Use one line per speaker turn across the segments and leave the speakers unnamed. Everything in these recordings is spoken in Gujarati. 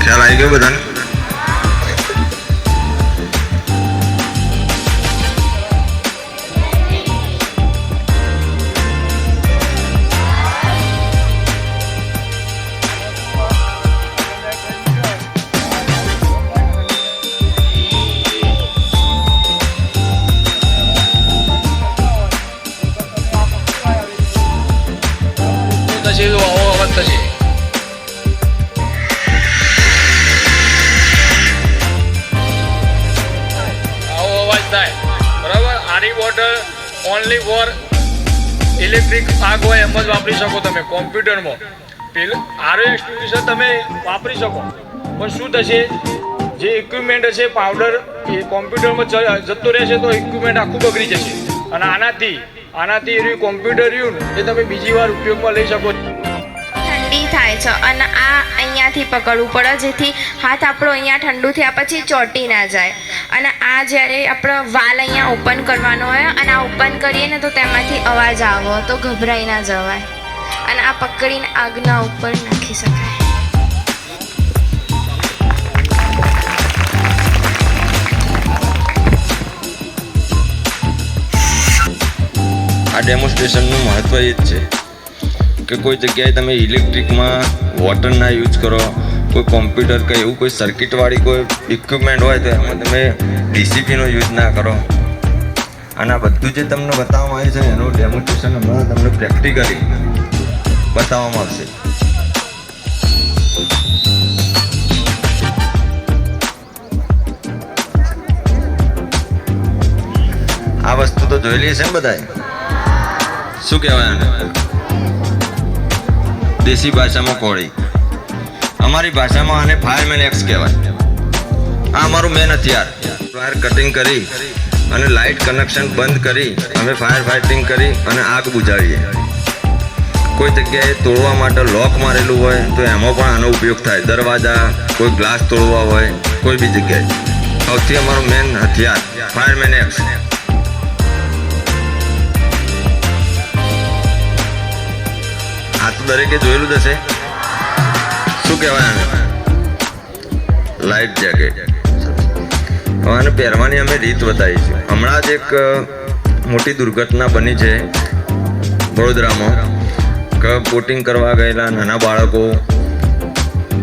ખ્યાલ આવી ગયો બધાને?
બરાબર, આરી બોટલ ઓનલી ફોર ઇલેક્ટ્રિક આગ હોય એમ જ વાપરી શકો તમે. કોમ્પ્યુટરમાં પેલું આરો એક્સટિંગ્વિશર તમે વાપરી શકો, પણ શું થશે, જે ઇક્વિપમેન્ટ હશે પાવડર એ કોમ્પ્યુટરમાં જતો રહેશે તો ઇક્વિપમેન્ટ આખું બગડી જશે. અને આનાથી એવી કોમ્પ્યુટર રહ્યું એ તમે બીજી વાર ઉપયોગમાં લઈ શકો.
ઠંડી થાય છે અને આ અહીંયાથી પકડવું પડે જેથી હાથ આપણો અહીંયા ઠંડુ થયા પછી ચોંટી ના જાય. અને આ જ્યારે આપણો વાલ અહીંયા ઓપન કરવાનો હોય અને આ ઓપન કરીએ ને તો તેમાંથી અવાજ આવે તો ગભરાઈ ના જવાય અને આ પકડીને આગના ઉપર નાખી શકાય.
આ ડેમોન્સ્ટ્રેશનનું મહત્ત્વ એ જ છે કે કોઈ જગ્યાએ તમે ઇલેક્ટ્રિકમાં વોટર ના યુઝ કરો, કોઈ કોમ્પ્યુટર કે એવું કોઈ સર્કિટવાળી કોઈ ઇક્વિપમેન્ટ હોય તો એમાં તમે ડીસીપીનો યુઝ ના કરો. અને આ બધું જે તમને બતાવવામાં આવ્યું છે એનું ડેમોન્સ્ટ્રેશન હમણાં તમને પ્રેક્ટિકલી બતાવવામાં આવશે. આ વસ્તુ તો જોયેલી છે ને બધાએ? શું કહેવાય આને? દેશી ભાષામાં કોળી, અમારી ભાષામાં આને ફાયરમેન એક્સ કહેવાય. આ અમારું મેન હથિયાર. વાયર કટિંગ કરી અને લાઇટ કનેક્શન બંધ કરી અમે ફાયર ફાઇટિંગ કરી અને આગ બુઝાવીએ. કોઈ જગ્યાએ તોડવા માટે લોક મારેલું હોય તો એમાં પણ આનો ઉપયોગ થાય. દરવાજા, કોઈ ગ્લાસ તોડવા હોય કોઈ બી જગ્યાએ, સૌથી અમારું મેન હથિયાર ફાયરમેન એક્સ. આ તો દરેકે જોયેલું જ હશે. શું કહેવાય આને? Life jacket. હવે આને પહેરવાની અમે રીત બતાવી છે. હમણાં જ એક મોટી દુર્ઘટના બની છે વડોદરામાં કે બોટિંગ કરવા ગયેલા નાના બાળકો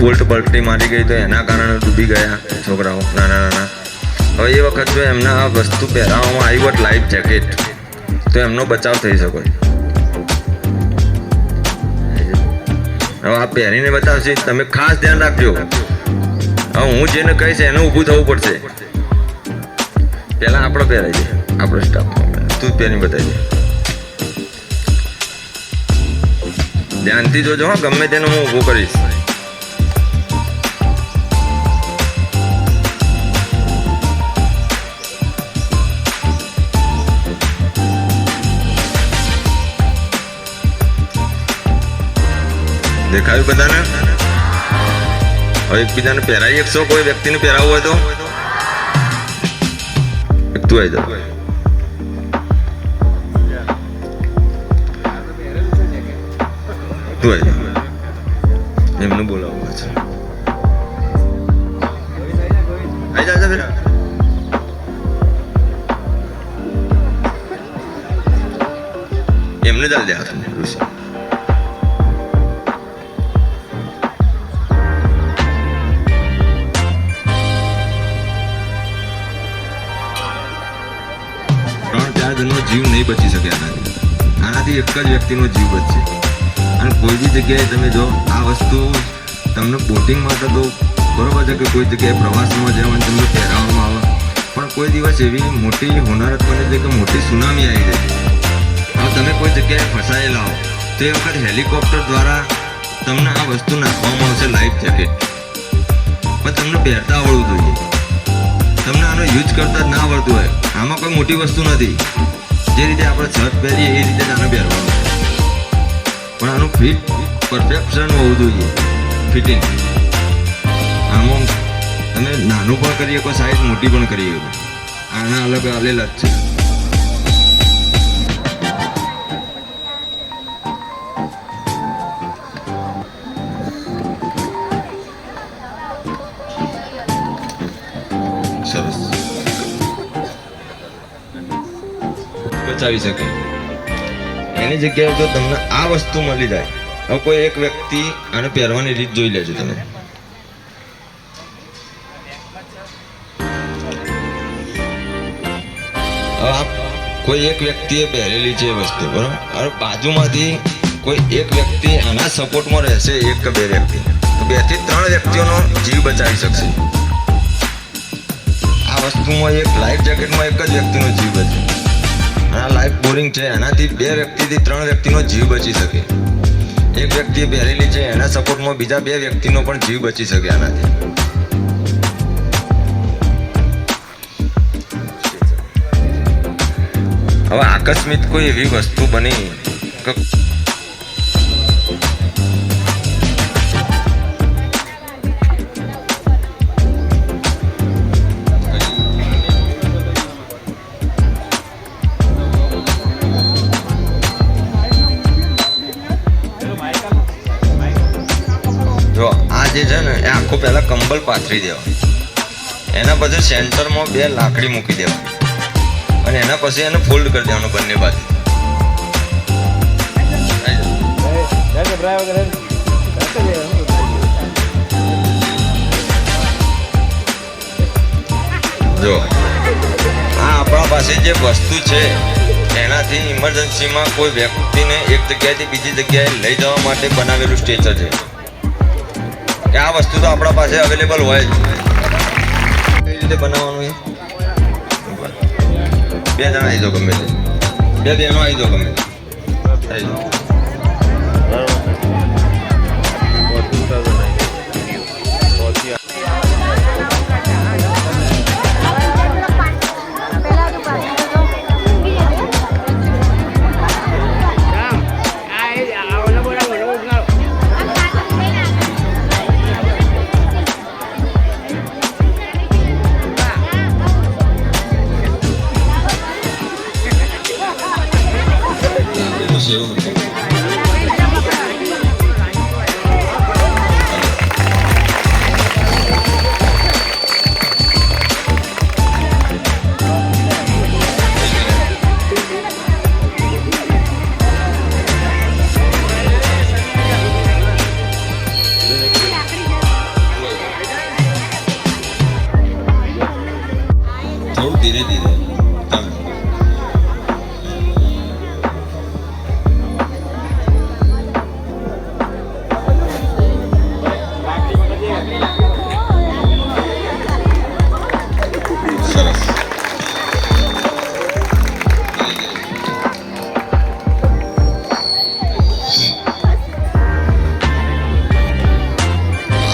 બોલ્ટ પલટી મારી ગઈ તો એના કારણે ડૂબી ગયા છોકરાઓ નાના. હવે એ વખત જો એમને આ વસ્તુ પહેરાવવામાં આવી હોત લાઈફ જેકેટ તો એમનો બચાવ થઈ શકે. હવે આ પહેરીને બતાવશે, તમે ખાસ ધ્યાન રાખજો. હવે હું જેને કહીશ એનું ઊભું થવું પડશે. પહેલાં આપણો પહેરાય છે, આપણો સ્ટાફ. તું જ પહેરીને બતાવી દે. ધ્યાનથી જોજો હા, ગમે તેનું હું ઊભું કરીશ. દેખાયું બધાને? હવે એકબીજાને પહેરાવી શકશો? કોઈ વ્યક્તિને પહેરાવવું હોય તો તું આવી જા. તું આવી જા, એમને બોલાવવા છે. આવી જા બેટા. એમને ચાલ દે હાથ ઋષિ. જીવ નહીં બચી શકે આનાથી એક જ વ્યક્તિનો જીવ બચશે. અને કોઈ બી જગ્યાએ તમે જો આ વસ્તુ તમને બોટિંગ માટે તો બરોબર છે કે કોઈ જગ્યાએ પ્રવાસમાં જવાનું તમને પહેરાવવામાં આવે, પણ કોઈ દિવસ એવી મોટી હોનારત બને છે કે મોટી સુનામી આવી જાય. હવે તમે કોઈ જગ્યાએ ફસાયેલા હો તો એ વખત હેલિકોપ્ટર દ્વારા તમને આ વસ્તુ નાખવામાં આવશે લાઈફ જેકેટ. પણ તમને પહેરતા આવડવું જોઈએ. તમને આનો યુઝ કરતા જ ના આવડતું હોય, આમાં કોઈ મોટી વસ્તુ નથી. જે રીતે આપણે શર્ટ પહેરીએ એ રીતે જ આને પહેરવાનું, પણ આનું ફિટ પરફેક્શન હોવું જોઈએ. ફિટિંગ આમાં તમે નાનું પણ કરી શકો, સાઈઝ મોટી પણ કરી શકો. આના અલગ આલેલા જ છે. બચાવી શકે. એની જગ્યાએ જો તમને આ વસ્તુ મળી જાય, હવે કોઈ એક વ્યક્તિ આને પહેરવાની રીત જોઈ લેજો તમે. હવે આ કોઈ એક વ્યક્તિએ પહેરેલી છે એ વસ્તુ, બરોબર, હવે બાજુમાંથી કોઈ એક વ્યક્તિ આના સપોર્ટમાં રહેશે, એક કે બે વ્યક્તિ, તો 2 થી 3 વ્યક્તિઓનો જીવ બચાવી શકશે. આ વસ્તુમાં એક લાઈફ જેકેટમાં એક જ વ્યક્તિનો જીવ બચે. આ લાઈફ બોરિંગ છે, એનાથી 2 વ્યક્તિથી 3 વ્યક્તિનો જીવ બચી શકે. એક વ્યક્તિએ પહેરેલી છે, એના સપોર્ટમાં બીજા 2 વ્યક્તિનો પણ જીવ બચી શકે આનાથી. હવે આકસ્મિક કોઈ એવી વસ્તુ બની કે જો આ જે છે ને એ આખું પહેલા કંબલ પાથરી દેવા, એના પછી સેન્ટરમાં 2 લાકડી મૂકી દેવા અને એના પછી એને ફોલ્ડ કરી દેવાનું બંને બાજુ. જો આ આપણા પાસે જે વસ્તુ છે એનાથી ઇમરજન્સીમાં કોઈ વ્યક્તિને એક જગ્યાએથી બીજી જગ્યાએ લઈ જવા માટે બનાવેલું સ્ટ્રેચર છે. કે આ વસ્તુ તો આપણા પાસે અવેલેબલ હોય જ. કઈ રીતે બનાવવાનું એ 2 જણા આવી જાઓ, ગમે તે 2 બહેનો આવી જાઓ, ગમે તે આવી જાઓ. થોડું ધીરે ધીરે સરસ.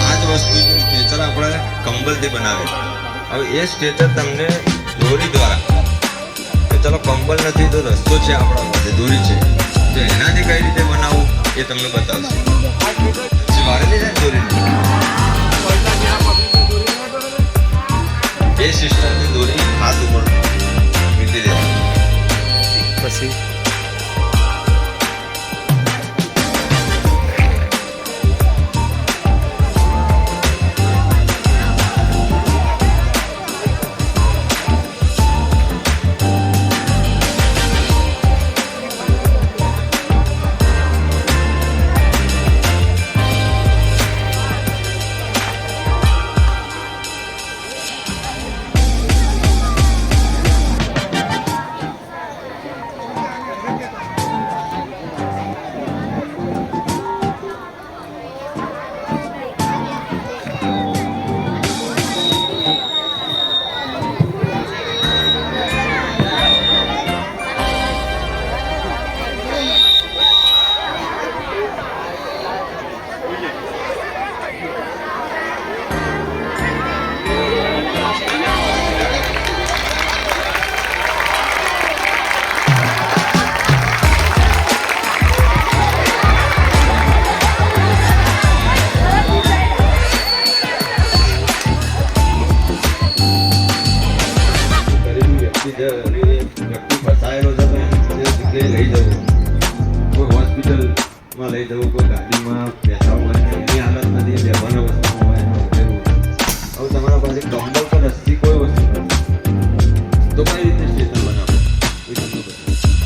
આ જ વસ્તુ સ્ટ્રેચર આપણે કંબલથી બનાવે. હવે એ સ્ટ્રેચર તમને દોરી દ્વારા, કે ચલો કંબલ નથી તો રસ્તો છે આપણા પાસે, દોરી છે, તો એનાથી કઈ રીતે બનાવવું એ તમને બતાવશે. વાળેલી છે દોરી એ સિસ્ટમથી દોરી હાથ ઉપર વીંટી દેવાની. પછી વ્યક્તિ ફસાયેલો છે તો એને જગ્યાએ લઈ જવું, કોઈ હોસ્પિટલમાં લઈ જવું, કોઈ ગાડીમાં બેસાડવું, એની હાલત નથી, બેભાન અવસ્થામાં હોય એને ઉકેલવું. હવે તમારા પાસે કંબલ કે રસ્સી કોઈ વસ્તુ નથી, તો કઈ રીતે સ્ટેશન બનાવો એ તમને બતાવો.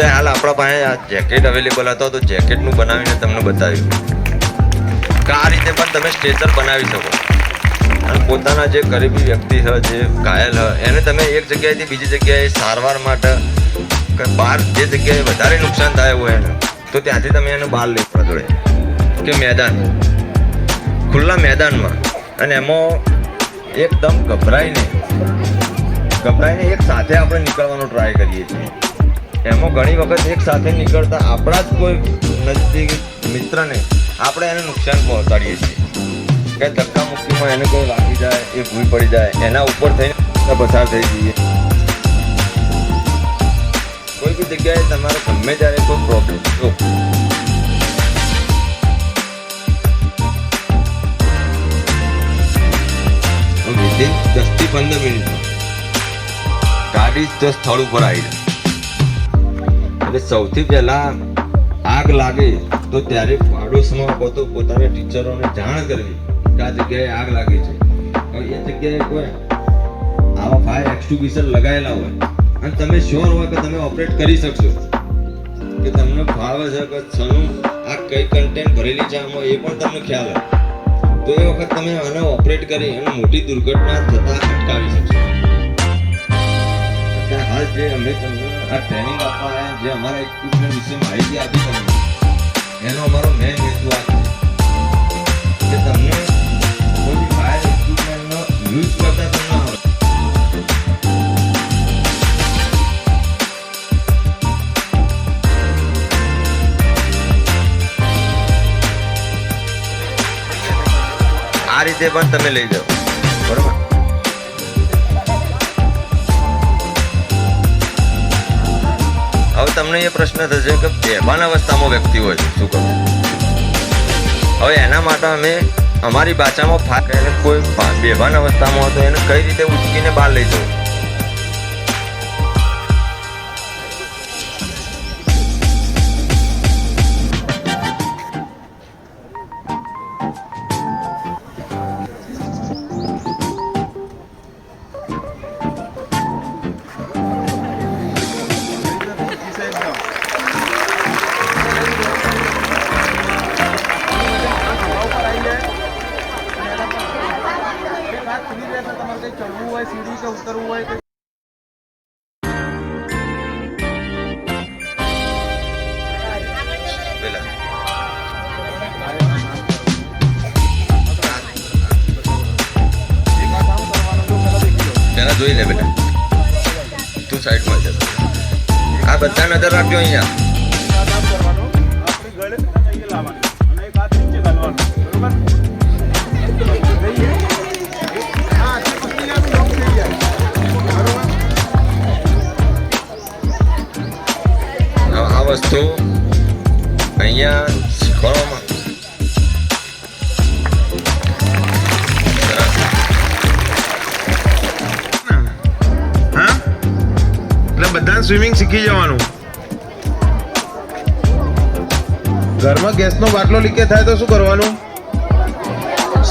અત્યારે હાલ આપણા પાસે આ જેકેટ અવેલેબલ હતો તો જેકેટનું બનાવીને તમને બતાવ્યું કે આ રીતે પણ તમે સ્ટ્રેચર બનાવી શકો અને પોતાના જે ગરીબી વ્યક્તિ છે જે ઘાયલ છે એને તમે એક જગ્યાએથી બીજી જગ્યાએ સારવાર માટે કે બહાર જે જગ્યાએ વધારે નુકસાન થાય હોય એને તો ત્યાંથી તમે એને બહાર લઈ જોડે કે મેદાન ખુલ્લા મેદાનમાં અને એમાં એકદમ ગભરાઈને એક સાથે આપણે નીકળવાનો ટ્રાય કરીએ છીએ. એમાં ઘણી વખત એક સાથે નીકળતા આપણા જ કોઈ નજદીક મિત્રને આપણે એને નુકસાન પહોંચાડીએ છીએ કે ધક્કા મુક્કીમાં એને કોઈ વાગી જાય એ ભૂઈ પડી જાય એના ઉપર થઈને પસાર થઈ જઈએ. કોઈ બી જગ્યાએ તમારે ગમે ત્યારે કોઈ પ્રોબ્લેમ જો વિધિન 10 થી 15 મિનિટમાં ગાડી તો સ્થળ ઉપર આવી જાય. એટલે સૌથી પહેલા આગ લાગે તો ત્યારે પાડોશમાં પોતાના ટીચરોને જાણ કરવી કે આ જગ્યાએ આગ લાગી છે. હવે એ જગ્યાએ કોઈ આવા ફાયર એક્સટિંગ્વિશર લગાવેલા હોય અને તમે શ્યોર હોય કે તમે ઓપરેટ કરી શકશો કે તમને ફાવે છે કે છનું આ કઈ કન્ટેન્ટ ભરેલી છે આમાં એ પણ તમને ખ્યાલ હોય તો એ વખત તમે આને ઓપરેટ કરી અને મોટી દુર્ઘટના થતા અટકાવી શકશો. હાલ જે અમે તમને આ ટ્રેનિંગ આપવા આવ્યા જે અમારા ઇક્વિપમેન્ટ વિશે માહિતી આપી તમને એનો અમારો મેઇન હેતુ આ છે કે તમને કોઈ ફાયર ઇક્વિપમેન્ટનો યુઝ કરતા તમને આવડે. આ રીતે પણ તમે લઈ જાઓ બરોબર. હવે તમને એ પ્રશ્ન થશે કે બેભાન અવસ્થામાં વ્યક્તિ હોય છે શું કરવું. હવે એના માટે અમે અમારી ભાષામાં કોઈ બેભાન અવસ્થામાં હોય તો એને કઈ રીતે ઉચકીને બહાર લઈ જવું.
ચડવું હોય સીડી કે ઉતરવું હોય કે
પેલા જોઈ લે બેટા તું સાઈડમાં જતો આ બધા નજર રાખજો અહીંયા.
કામ કરવાનું આપણી ગળે અહીંયા લાવવાનું અને એક હાથ નીચે ઘાલવાનું બરોબર.
આ વસ્તુ અહીંયા શીખવાડવામાં
હા એટલે બધાને સ્વિમિંગ શીખી જવાનું. ઘરમાં ગેસનો બાટલો લીકેજ થાય તો શું કરવાનું?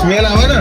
સ્મેલ આવે ને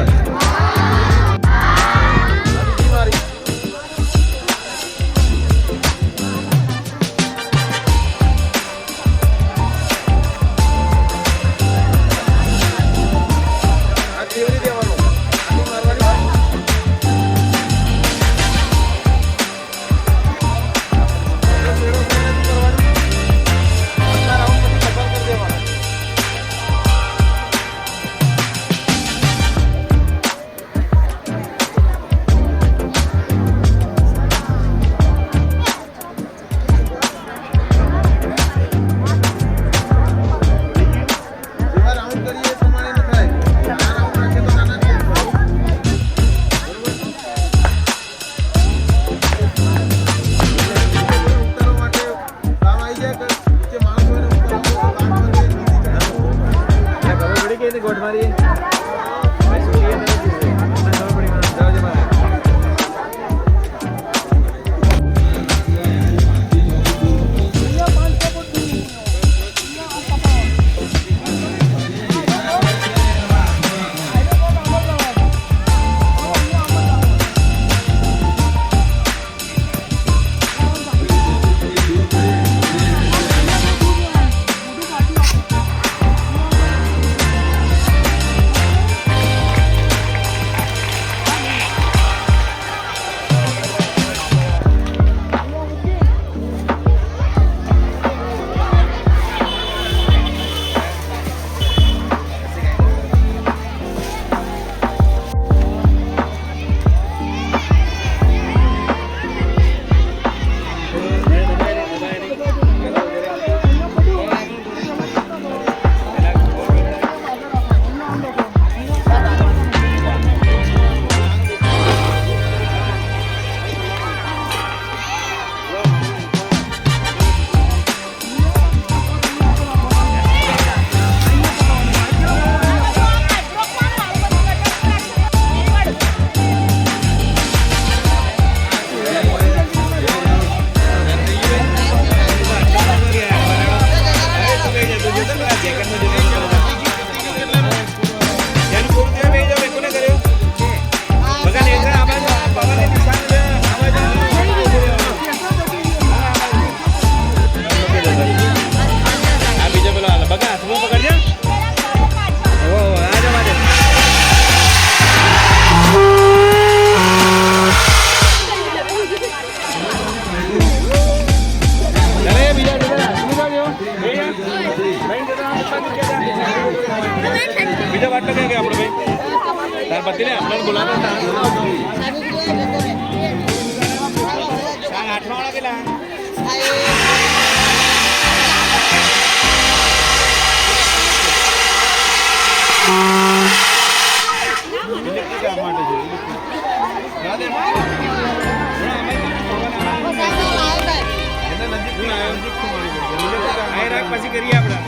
પછી કરીએ આપણે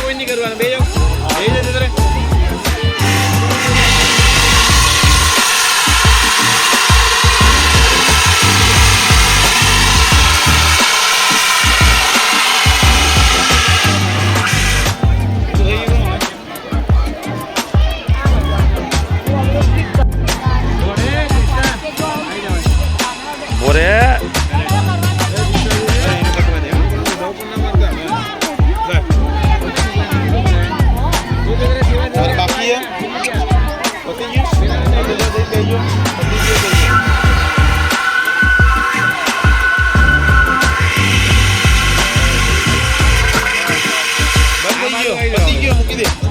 કોઈ નહીં કરવાનું બે
બાકી પતી ગયો મૂકી દે.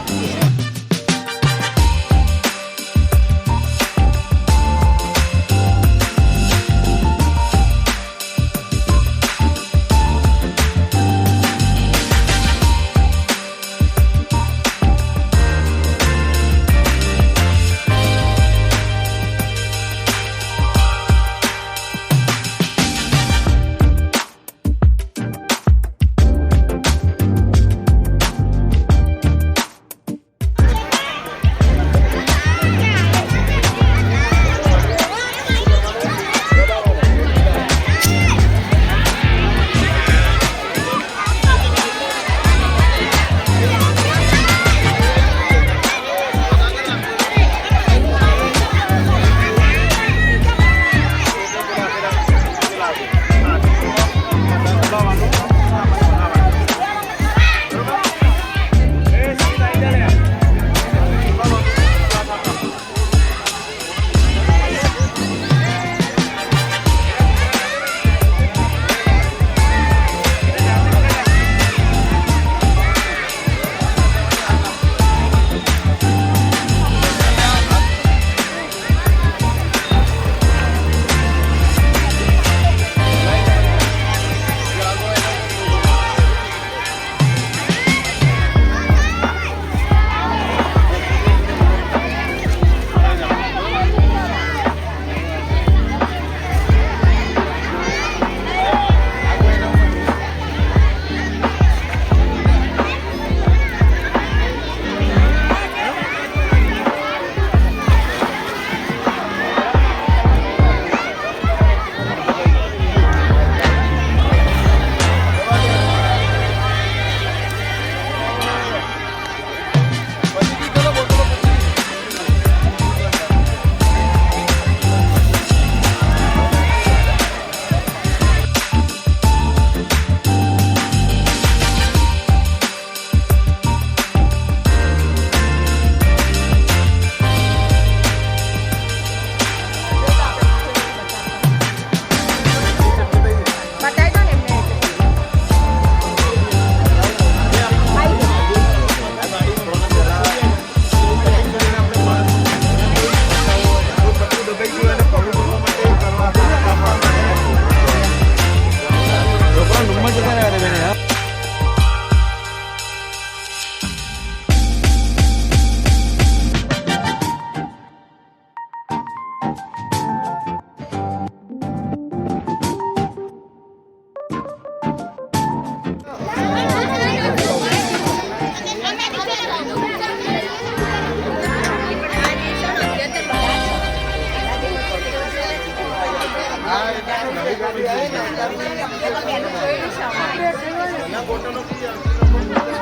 જોયેલું છે.